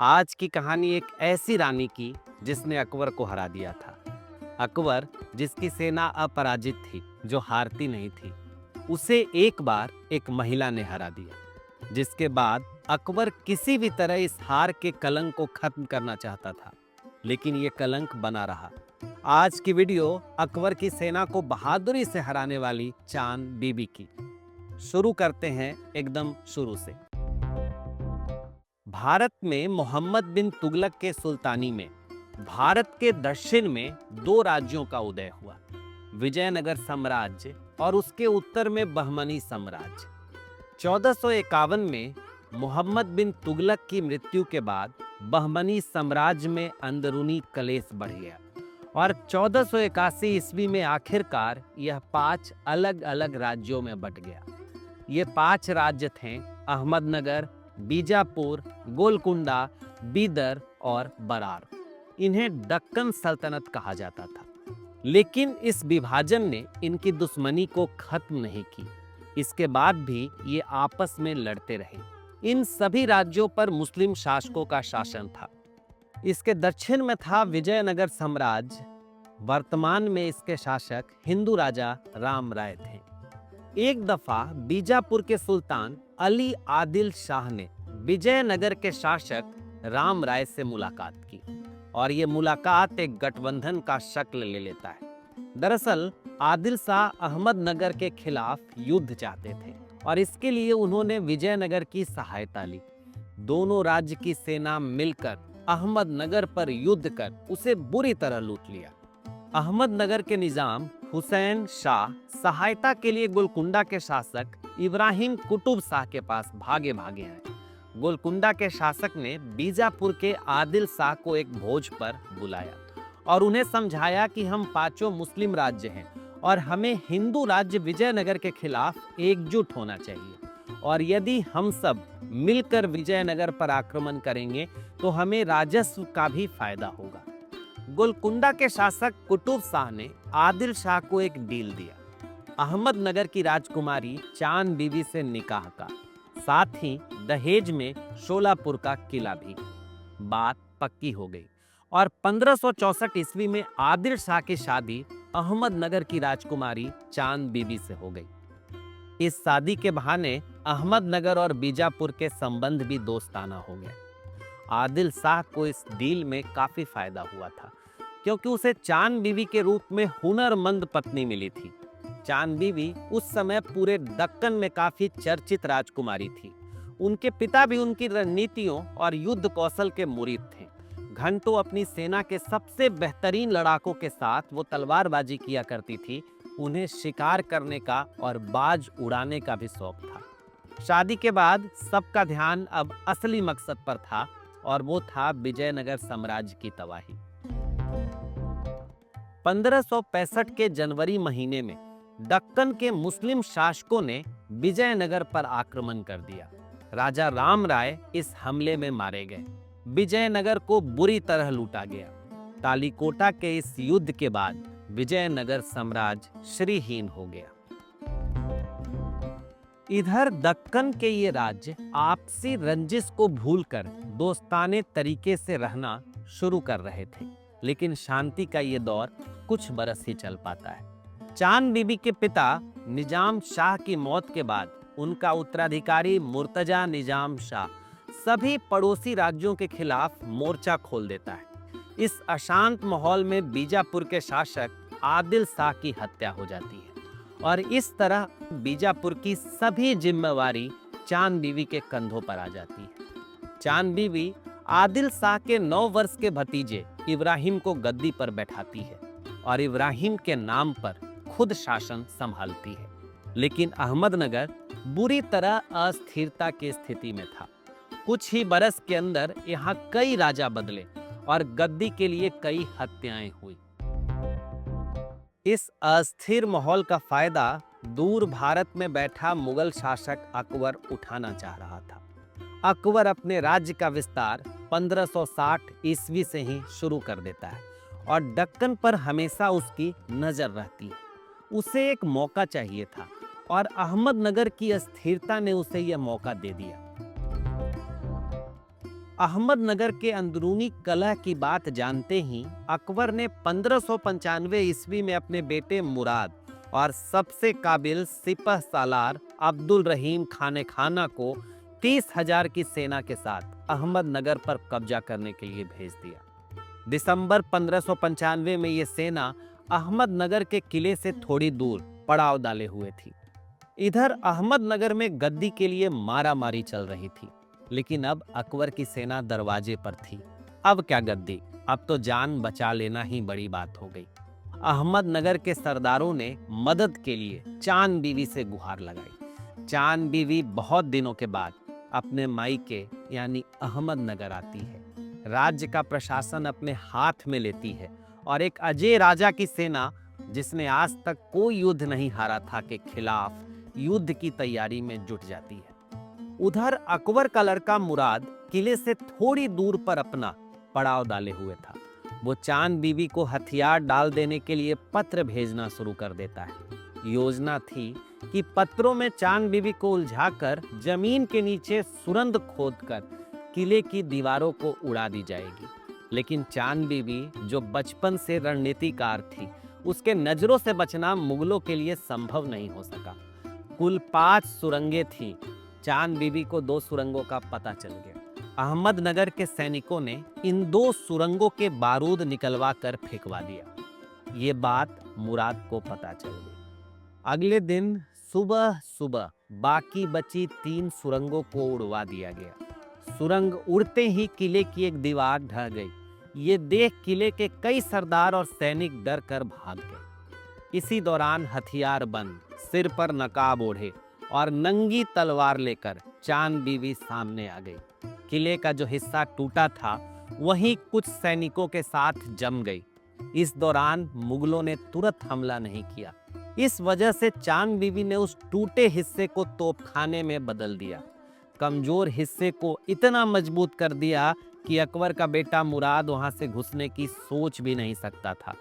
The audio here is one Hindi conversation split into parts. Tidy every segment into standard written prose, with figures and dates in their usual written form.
आज की कहानी एक ऐसी रानी की जिसने अकबर को हरा दिया था। अकबर जिसकी सेना अपराजित थी, जो हारती नहीं थी, उसे एक बार एक महिला ने हरा दिया। जिसके बाद अकबर किसी भी तरह इस हार के कलंक को खत्म करना चाहता था, लेकिन ये कलंक बना रहा। आज की वीडियो अकबर की सेना को बहादुरी से हराने वाली चांद बीबी की। शुरू करते हैं एकदम शुरू से। भारत में मोहम्मद बिन तुगलक के सुल्तानी में भारत के दक्षिण में दो राज्यों का उदय हुआ, विजयनगर साम्राज्य और उसके उत्तर में बहमनी साम्राज्य। 1451 में मोहम्मद बिन तुगलक की मृत्यु के बाद बहमनी साम्राज्य में अंदरूनी कलेश बढ़ गया और 1481 ईस्वी में आखिरकार यह 5 अलग अलग राज्यों में बंट गया। ये 5 राज्य थे अहमदनगर, बीजापुर, गोलकुंडा, बीदर और बरार। इन्हें दक्कन सल्तनत कहा जाता था। लेकिन इस विभाजन ने इनकी दुश्मनी को खत्म नहीं की। इसके बाद भी ये आपस में लड़ते रहे। इन सभी राज्यों पर मुस्लिम शासकों का शासन था। इसके दक्षिण में था विजयनगर साम्राज्य। वर्तमान में इसके शासक हिंदू राजा राम राय थे। एक दफा बीजापुर के सुल्तान अली आदिल शाह ने विजयनगर के शासक राम राय से मुलाकात की और ये मुलाकात एक गठबंधन का शक्ल ले लेता है। दरअसल आदिल शाह अहमदनगर के खिलाफ युद्ध चाहते थे और इसके लिए उन्होंने विजयनगर की सहायता ली। दोनों राज्य की सेना मिलकर अहमदनगर पर युद्ध कर उसे बुरी तरह लूट लिया। अहमदनगर के निजाम हुसैन शाह सहायता के लिए गोलकुंडा के शासक इब्राहिम कुतुब शाह के पास भागे भागे आए। गोलकुंडा के शासक ने बीजापुर के आदिल शाह को एक भोज पर बुलाया और उन्हें समझाया कि हम 5 मुस्लिम राज्य हैं और हमें हिंदू राज्य विजयनगर के खिलाफ एकजुट होना चाहिए, और यदि हम सब मिलकर विजयनगर पर आक्रमण करेंगे तो हमें राजस्व का भी फायदा होगा। गोलकुंडा के शासक कुतुब शाह ने आदिल शाह को एक डील दिया, अहमदनगर की राजकुमारी चांद बीबी से निकाह का, साथ ही दहेज में शोलापुर का किला भी। बात पक्की हो गई और 1564 ईस्वी में आदिल शाह की शादी अहमदनगर की राजकुमारी चांद बीबी से हो गई। इस शादी के बहाने अहमदनगर और बीजापुर के संबंध भी दोस्ताना हो गए। आदिल शाह को इस डील में काफी फायदा हुआ था, क्योंकि उसे चांद बीबी के रूप में हुनरमंद पत्नी मिली थी। चांद बीबी उस समय पूरे दक्कन में काफी चर्चित राजकुमारी थी। उनके पिता भी उनकी रणनीतियों और युद्ध कौशल के मुरीद थे। घंटों अपनी सेना के सबसे बेहतरीन लड़ाकों के साथ वो तलवारबाजी किया करती थी। उन्हें शिकार करने का और बाज उड़ाने का भी शौक था। शादी के बाद सबका ध्यान अब असली मकसद पर था, और वो था विजयनगर साम्राज्य की तबाही। 1565 के जनवरी महीने में दक्कन के मुस्लिम शासकों ने विजयनगर पर आक्रमण कर दिया। राजा राम राय इस हमले में मारे गए। विजयनगर को बुरी तरह लूटा गया। तालीकोटा के इस युद्ध के बाद विजयनगर साम्राज्य श्रीहीन हो गया। इधर दक्कन के ये राज्य आपसी रंजिश को भूलकर दोस्ताने तरीके से रहना शुरू कर रहे थे, लेकिन शांति का ये दौर कुछ बरस ही चल पाता है। चांद बीबी के पिता निजाम शाह की मौत के बाद उनका उत्तराधिकारी मुर्तजा निजाम शाह सभी पड़ोसी राज्यों के खिलाफ मोर्चा खोल देता है। इस अशांत माहौल में बीजापुर के शासक आदिल शाह की हत्या हो जाती है और इस तरह बीजापुर की सभी जिम्मेवारी चांद बीबी के कंधों पर आ जाती है। चांद बीबी आदिल शाह के 9 वर्ष के भतीजे इब्राहिम को गद्दी पर बैठाती है और इब्राहिम के नाम पर खुद शासन संभालती है। लेकिन अहमदनगर बुरी तरह अस्थिरता की स्थिति में था। कुछ ही बरस के अंदर यहाँ कई राजा बदले और गद्दी के लिए कई हत्याएं हुई। इस अस्थिर माहौल का फायदा दूर भारत में बैठा मुगल शासक अकबर उठाना चाह रहा था। अकबर अपने राज्य का विस्तार 1560 ईस्वी से ही शुरू कर देता है और दक्कन पर हमेशा उसकी नजर रहती है। उसे एक मौका चाहिए था और अहमदनगर की अस्थिरता ने उसे यह मौका दे दिया। अहमदनगर के अंदरूनी कलह की बात जानते ही अकबर ने 1595 ईस्वी में अपने बेटे मुराद और सबसे काबिल सिपह सालार अब्दुल रहीम खाने खाना को 30,000 की सेना के साथ अहमदनगर पर कब्जा करने के लिए भेज दिया। दिसंबर 1595 में ये सेना अहमदनगर के किले से थोड़ी दूर पड़ाव डाले हुए थी। इधर अहमदनगर में गद्दी के लिए मारामारी चल रही थी, लेकिन अब अकबर की सेना दरवाजे पर थी। अब क्या गद्दी, अब तो जान बचा लेना ही बड़ी बात हो गई। अहमदनगर के सरदारों ने मदद के लिए चांद बीवी से गुहार लगाई। चांद बीवी बहुत दिनों के बाद अपने मायके यानी अहमदनगर आती है, राज्य का प्रशासन अपने हाथ में लेती है और एक अजय राजा की सेना, जिसने आज तक कोई युद्ध नहीं हारा था, के खिलाफ युद्ध की तैयारी में जुट जाती है। उधर अकबर का लड़का मुराद किले से थोड़ी दूर पर अपना पड़ाव डाले हुए था। वो चांद बीवी को हथियार डाल देने के लिए पत्र भेजना शुरू कर देता है। योजना थी कि पत्रों में चांद बीवी को उलझाकर जमीन के नीचे सुरंग खोदकर किले की दीवारों को उड़ा दी जाएगी। लेकिन चांद बीवी, जो बचपन से रणनीतिकार थी, उसके नजरों से बचना मुगलों के लिए संभव नहीं हो सका। कुल 5 सुरंगें थीं। चांद बीवी को 2 सुरंगों का पता चल गया। अहमदनगर के सैनिकों ने इन 2 सुरंगों के बारूद निकलवा कर फेंकवा दिया। ये बात मुराद को पता चल गई। अगले दिन सुबह सुबह बाकी बची 3 सुरंगों को उड़वा दिया गया। सुरंग उड़ते ही किले की एक दीवार ढह गई। ये देख किले के कई सरदार और सैनिक डर कर भाग गए। इसी दौरान हथियार बंद, सिर पर नकाब ओढ़े और नंगी तलवार लेकर चांद बीवी सामने आ गई। किले का जो हिस्सा टूटा था, वहीं कुछ सैनिकों के साथ जम गई। इस दौरान मुगलों ने तुरंत हमला नहीं किया। इस वजह से चांद बीवी ने उस टूटे हिस्से को तोपखाने में बदल दिया। कमजोर हिस्से को इतना मजबूत कर दिया कि अकबर का बेटा मुराद वहां से घुसने की सोच भी नहीं सकता था।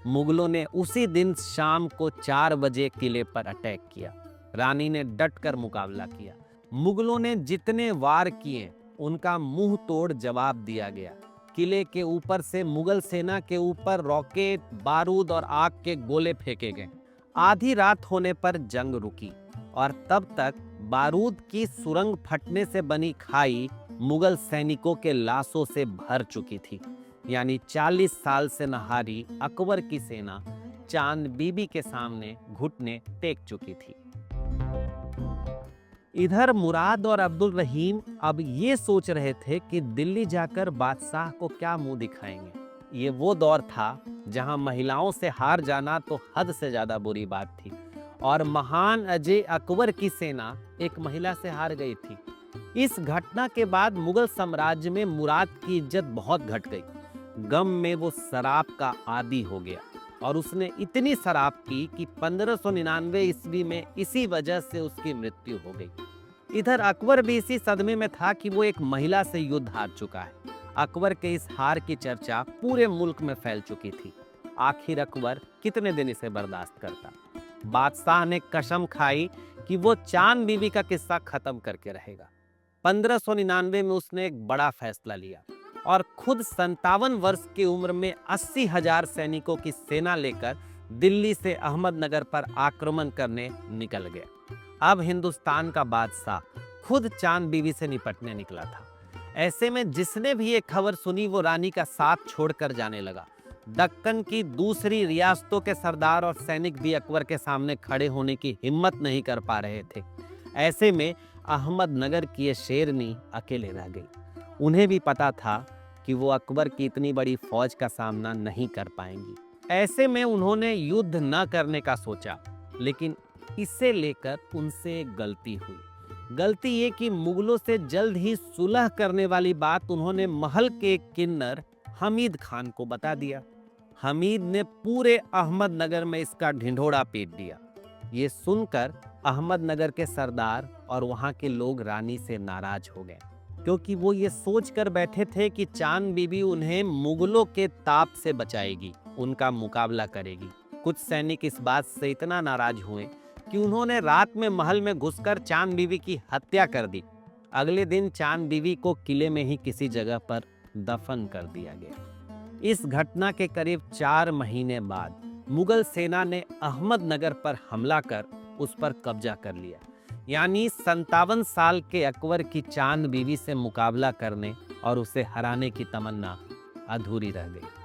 मुगलों ने उसी दिन शाम को 4 बजे किले पर अटैक किया। रानी ने डटकर मुकाबला किया। मुगलों ने जितने वार किए, उनका मुंह तोड़ जवाब दिया गया। किले के ऊपर से मुगल सेना के ऊपर रॉकेट, बारूद और आग के गोले फेंके गए। आधी रात होने पर जंग रुकी और तब तक बारूद की सुरंग फटने से बनी खाई मुगल सैनिकों के लाशों से भर चुकी थी। यानी 40 साल से नहारी अकबर की सेना चांद बीबी के सामने घुटने टेक चुकी थी। इधर मुराद और अब्दुल रहीम अब ये सोच रहे थे कि दिल्ली जाकर बादशाह को क्या मुंह दिखाएंगे। ये वो दौर था जहां महिलाओं से हार जाना तो हद से ज्यादा बुरी बात थी, और महान अजय अकबर की सेना एक महिला से हार गई थी। इस घटना के बाद मुगल साम्राज्य में मुराद की इज्जत बहुत घट गई। गम में वो शराब का आदी हो गया और उसने इतनी शराब पी कि 1599 ईस्वी में इसी वजह से उसकी मृत्यु हो गई। इधर अकबर भी इसी सदमे में था कि वो एक महिला से युद्ध हार चुका है। अकबर के इस हार की चर्चा पूरे मुल्क में फैल चुकी थी। आखिर अकबर कितने दिन इसे बर्दाश्त करता। बादशाह ने कसम खाई कि वो चांद बीवी का किस्सा खत्म करके रहेगा। 1599 में उसने एक बड़ा फैसला लिया और खुद 57 वर्ष की उम्र में 80,000 सैनिकों की सेना लेकर दिल्ली से अहमदनगर पर आक्रमण करने निकल गया। अब हिंदुस्तान का बादशाह खुद चांद बीवी से निपटने निकला था। ऐसे में जिसने भी ये खबर सुनी, वो रानी का साथ छोड़कर जाने लगा। दक्कन की दूसरी रियासतों के सरदार और सैनिक भी अकबर के सामने खड़े होने की हिम्मत नहीं कर पा रहे थे। ऐसे में अहमदनगर की ये शेरनी अकेले रह गई। उन्हें भी पता था कि वो अकबर की इतनी बड़ी फौज का सामना नहीं कर पाएंगी। ऐसे में उन्होंने युद्ध न करने का सोचा, लेकिन इसे लेकर उनसे एक गलती हुई। गलती ये कि मुगलों से जल्द ही सुलह करने वाली बात उन्होंने महल के किन्नर हमीद खान को बता दिया। हमीद ने पूरे अहमदनगर में इसका ढिंढोरा पीट दिया। ये सुनकर अहमदनगर के सरदार और वहां के लोग रानी से नाराज हो गए, क्योंकि वो ये सोच कर बैठे थे कि चांद बीबी उन्हें मुगलों के ताप से बचाएगी, उनका मुकाबला करेगी। कुछ सैनिक इस बात से इतना नाराज हुए कि उन्होंने रात में महल में घुसकर चांद बीबी की हत्या कर दी। अगले दिन चांद बीवी को किले में ही किसी जगह पर दफन कर दिया गया। इस घटना के करीब 4 महीने बाद मुगल सेना ने अहमदनगर पर हमला कर उस पर कब्जा कर लिया। यानी 57 साल के अकबर की चांद बीवी से मुकाबला करने और उसे हराने की तमन्ना अधूरी रह गई।